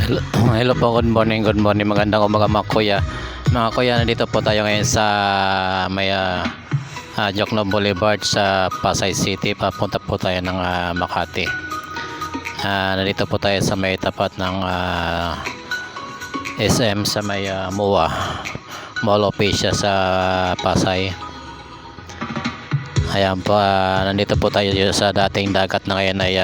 Hello, hello po, good morning, magandang umaga mga kuya. Mga kuya, nandito po tayo ngayon sa may Jokno Boulevard sa Pasay City. Papunta po tayo ng Makati. Nandito po tayo sa may tapat ng SM sa may MOA Mall of Asia sa Pasay. Ayan po, nandito po tayo sa dating dagat na ngayon ay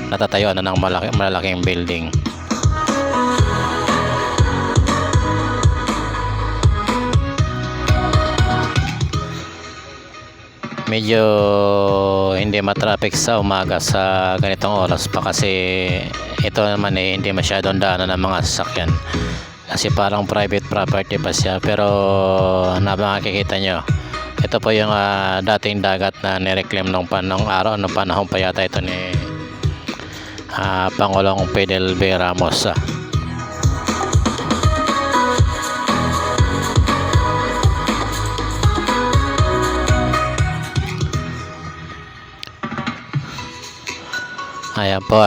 natatayo na ng malaking building. Medyo hindi matraffic sa umaga sa ganitong oras pa kasi ito naman hindi masyadong daanan ng mga sasakyan kasi parang private property pa siya, pero nakikita nyo ito po yung dating dagat na nireclaim nung panahon pa yata ito ni Pangulong Fidel V. Ramos. Ayan po,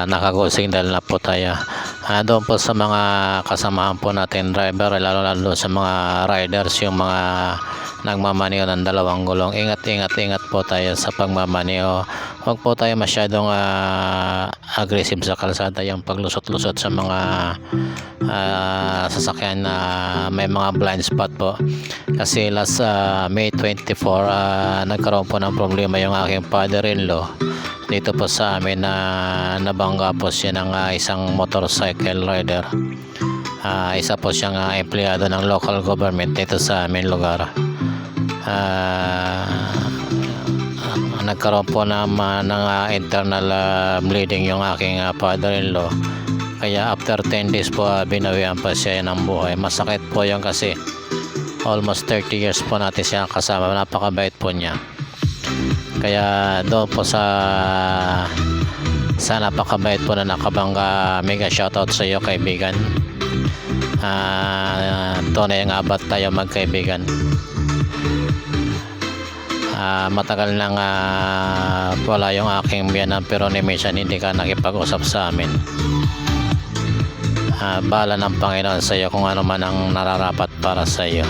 naka-go signal na po tayo. Doon po sa mga kasamahan po natin driver, lalo sa mga riders, yung mga nagmamaniho ng dalawang gulong, ingat po tayo sa pagmamaniho. Huwag po tayo masyadong aggressive sa kalsada, yung paglusot-lusot sa mga sasakyan na may mga blind spot po. Kasi last May 24 nagkaroon po ng problema yung aking father-in-law dito po sa amin na nabangga po siya ng isang motorcycle rider. Isa po siyang empleyado ng local government dito sa amin lugar. Nagkaroon po ng internal bleeding yung aking father-in-law, kaya after 10 days po binawian pa siya ng buhay. Masakit po yun kasi almost 30 years po natin siya kasama, napakabait po niya. Kaya doon po sa napakabait po na nakabangga, mega shoutout sa iyo kaibigan. Tunay nga ba't tayo magkaibigan? Matagal nang wala yung aking biyanan, pero ni minsan hindi ka nakipag-usap sa amin. Bahala ng Panginoon sa iyo kung ano man ang nararapat para sa iyo.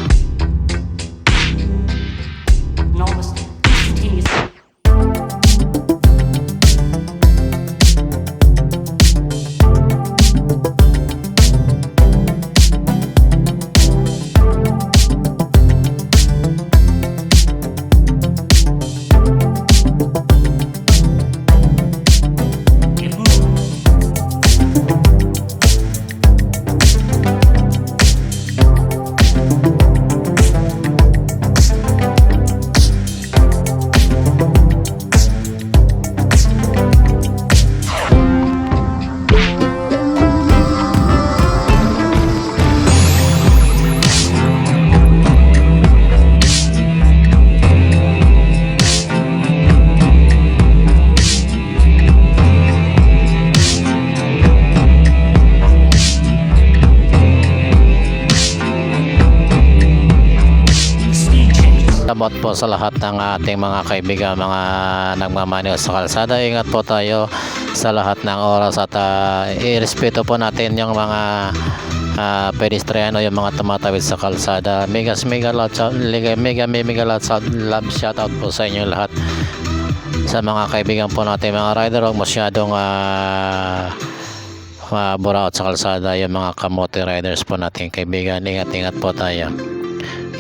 Salamat po sa lahat ng ating mga kaibigan, mga nagmamaneho sa kalsada. Ingat po tayo sa lahat ng oras at irespeto po natin yung mga pedestriano, yung mga tumatawid sa kalsada. Mega love shoutout po sa inyo lahat. Sa mga kaibigan po natin, mga rider, huwag masyadong buraot sa kalsada, yung mga kamote riders po natin kaibigan. Ingat po tayo.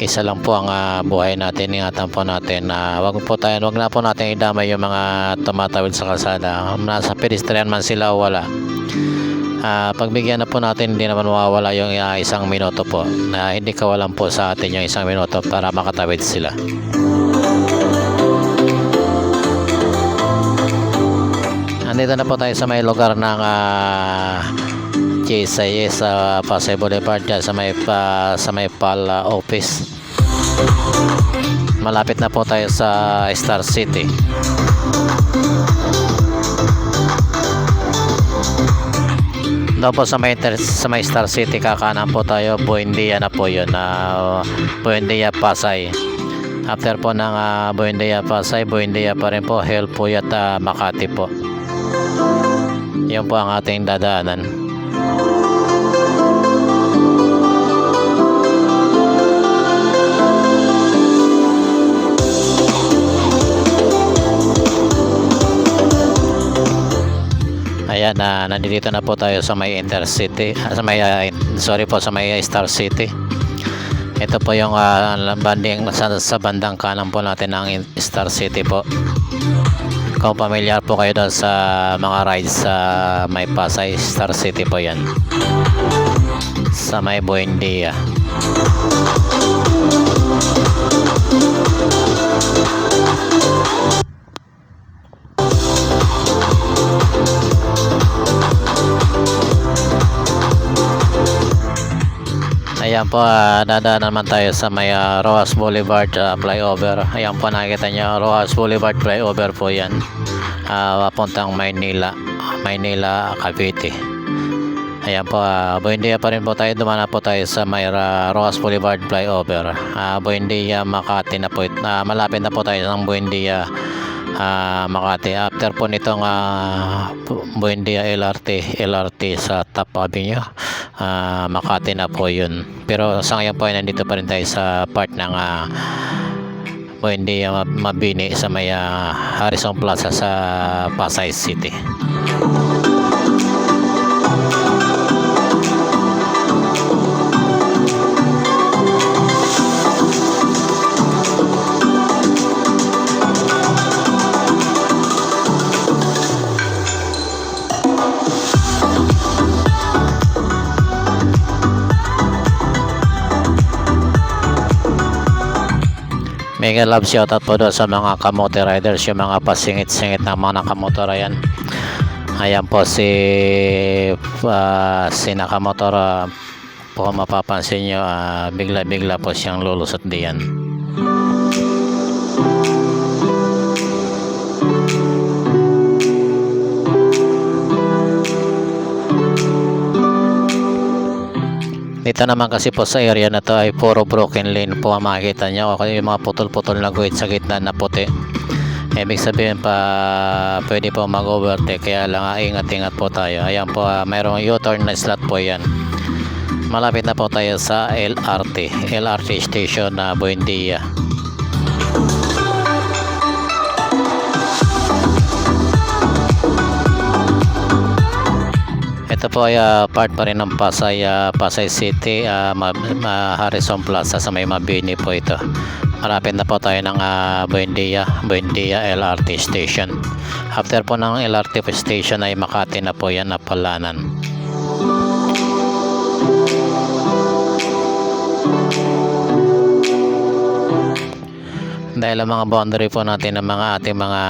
Isa lang po ang buhay natin, ingatan po natin. Wag na po natin idamay yung mga tumatawid sa kalsada. Nasa pedestrian man sila o wala. Pagbigyan na po natin, hindi naman mawawala yung isang minuto po. Hindi kawalan po sa atin yung isang minuto para makatawid sila. Andito na po tayo sa may lugar ng GSIS sa Pasay Boulevard, sa may PAL office. Malapit na po tayo sa Star City. Doon po sa may Star City, kakanan po tayo. Buendia na po yun, Buendia Pasay. After po ng Buendia Pasay, Buendia pa rin po, Hell po at Makati po. Yun po ang ating dadaanan. Ayan, nandito na po tayo sa may Intercity, sa may Star City. Ito po yung banding sa bandang kanan po natin ng Star City po. Kung pamilyar po kayo doon sa mga rides sa may Pasay, Star City po yan. Sa may Buendia. Ayan po, dadaan naman tayo sa may Rojas Boulevard flyover. Ayan po, nakikita nyo, Rojas Boulevard flyover po yan. Papuntang Maynila, Cavite. Ayan po, Buendia pa rin po tayo. Dumana po tayo sa may Rojas Boulevard flyover. Buendia, Makati na po. Malapit na po tayo ng Buendia, Makati. After po nitong Buendia LRT sa Top Avenue, Makati na po yun. Pero sa ngayon po ay nandito pa rin tayo sa part ng Buendia Mabini sa may Harrison Plaza sa Pasay City. Mega love shoutout po doon sa mga kamote riders, yung mga pasingit-singit ng mga nakamotor. Ayan po si nakamotor po, mapapansin nyo, bigla-bigla po siyang lulusot diyan. Dito naman kasi po sa area na to ay puro broken lane po ang makikita nyo, o yung mga putol-putol na guhit sa gitna na puti. Ibig sabihin pa pwede po mag-overtake, kaya lang ingat-ingat po tayo. Ayan po, mayroong U-turn na slot po yan. Malapit na po tayo sa LRT station na Buendia. Ito po ay part pa rin ng Pasay City, Harrison Plaza sa may Mabini po ito. Malapit na po tayo ng Buendia LRT station. After po ng LRT station ay Makati na po yan, Napalanan. Dahil ang mga boundary po natin ng mga ating mga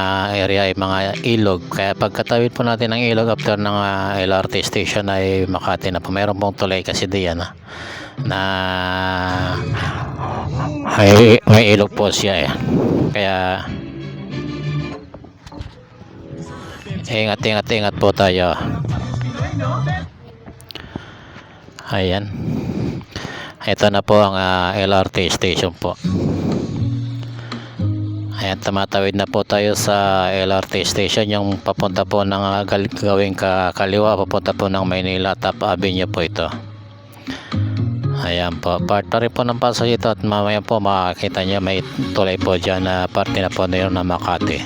area ay mga ilog, kaya pagkatawid po natin ng ilog after ng LRT station ay Makati na po. Mayroon pong tulay kasi diyan na may ilog po siya kaya ingat po tayo. Ayan, ito na po ang LRT station po. Ayan, tumatawid na po tayo sa LRT station, yung papunta po ng gawing kaliwa, papunta po ng Maynila Top Avenue po ito. Ayan po, part pa rin po ng Pasay ito, at mamaya po makakita nyo may tulay po dyan na parte na po na yun na Makati.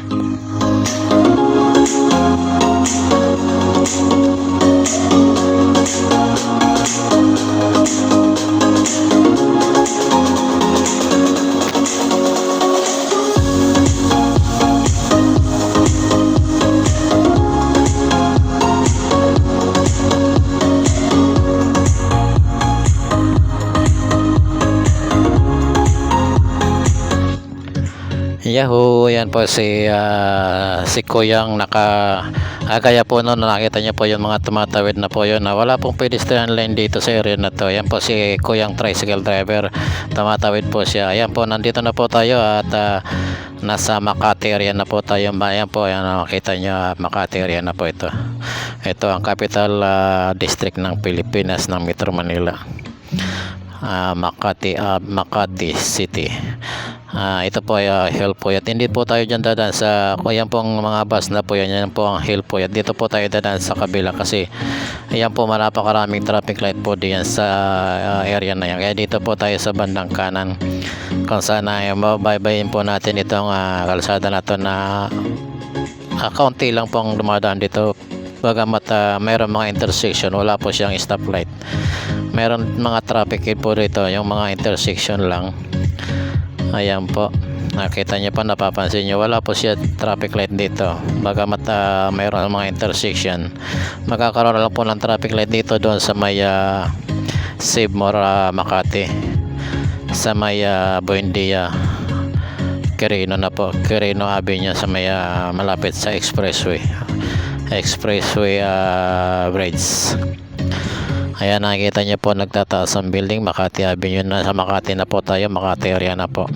Yahoo! Ayan po si Kuyang kaya po noon nakita niyo po yung mga tumatawid na po yun. Wala pong pedestrian lane dito sa area na to. Ayan po si Kuyang tricycle driver, tumatawid po siya. Ayan po, nandito na po tayo at nasa Makati area na po tayo. Ayan po, ayan, makita nyo, Makati area na po ito. Ito ang capital district ng Pilipinas, ng Metro Manila. Makati City. Ito po ay Hilpuyat. Hindi po tayo dyan dadaan sa yan pong mga bus na po yan po ang Hilpuyat. Dito po tayo dadaan sa kabila kasi ayan po napakaraming traffic light po diyan sa area na yan. Kaya dito po tayo sa bandang kanan kung saan ay mabaybayin po natin itong kalsada na to na kaunti lang pong dumadaan dito. Bagamat mayroon mga intersection, wala po siyang stoplight. Mayroon mga traffic light po rito, yung mga intersection lang. Ayan po, nakita niyo pa, napapansin niyo wala po siya traffic light dito. Bagamat mayroon mga intersection, magkakaroon lang po ng traffic light dito doon sa may Save More Makati, sa may Buendia Quirino na po, Quirino Avenue, sa may malapit sa expressway bridge. Ayan, nakikita niyo po nagtataas ang building, Makati Avenue na. Sa Makati na po tayo, Makati area na po.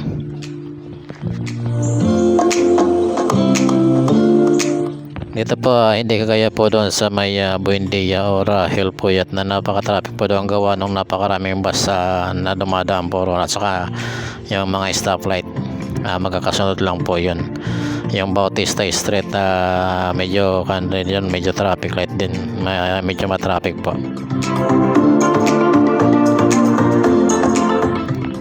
Dito po hindi kagaya po doon sa may Buendia or Hilpuyat na napaka-traffic po doon gawa ng napakaraming bus na dumadaan po roon, at saka yung mga stoplight magkakasunod lang po yun. Yung Bautista Street medyo yun, medyo traffic light din, medyo matraffic po.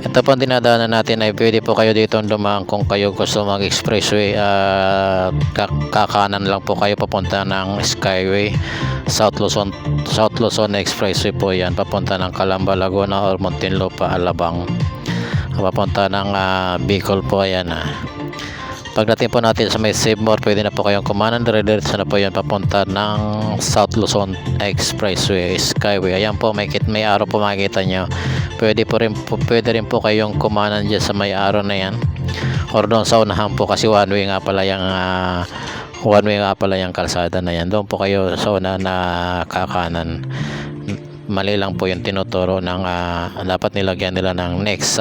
Ito po ang dinadaanan natin ay pwede po kayo dito dumaan kung kayo gusto mag-expressway. Kakanan lang po kayo papunta ng Skyway, South Luzon Expressway po yan, papunta ng Calamba, Laguna or Muntinlupa, Alabang, papunta ng Bicol po. Ayan pagdating po natin sa may Save More, pwede na po kayong kumanan, dire-diretso na po yan papunta ng South Luzon Expressway, Skyway. Ayan po, may araw po makikita nyo. Pwede rin po kayong kumanan dyan sa may araw na yan, or doon sa unahan po, kasi one way nga pala yung kalsada na yan. Doon po kayo sa una na kakanan. Mali lang po yung tinuturo ng dapat nilagyan nila ng next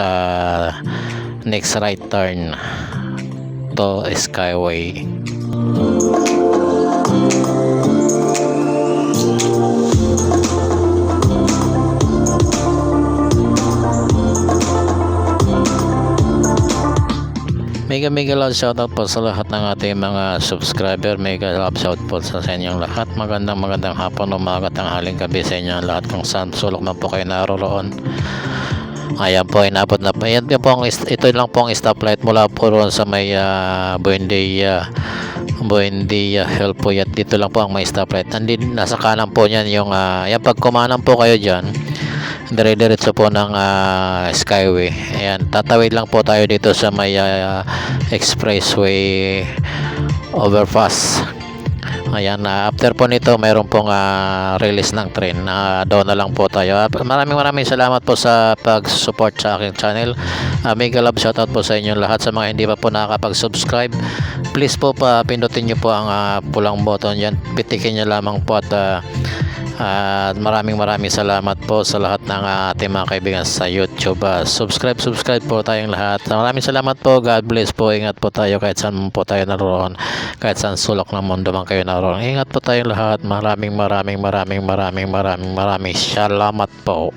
right turn to Skyway. Mega love shoutout po sa lahat ng ating mga subscriber. Mega love shoutout po sa inyong lahat. Magandang hapon, umaga, tanghaling, gabi sa inyong lahat kung saan sulok man po kayo naroon. Ayan po, inabot na po. Ito lang po ang stoplight mula po roon sa may Buendia Hilpuyat. Dito lang po ang may stoplight. Nasa kanan po niyan yung yan, pag kumanan po kayo dyan, dire-diretso po ng Skyway. Ayan, tatawid lang po tayo dito sa may expressway overpass. Ayan, after po nito mayroon pong release ng train. Doon na lang po tayo. Maraming salamat po sa pag-support sa aking channel. Mega love shoutout po sa inyo lahat. Sa mga hindi pa po nakakapag-subscribe, please po pindutin nyo po ang pulang button yan. Pitikin nyo lamang po at maraming salamat po sa lahat ng ating mga kaibigan sa YouTube. Subscribe po tayong lahat. Maraming salamat po. God bless po. Ingat po tayo kahit saan po tayo naroon, kahit saan sulok ng mundo man kayo naroon. Ingat po tayong lahat. Maraming salamat po.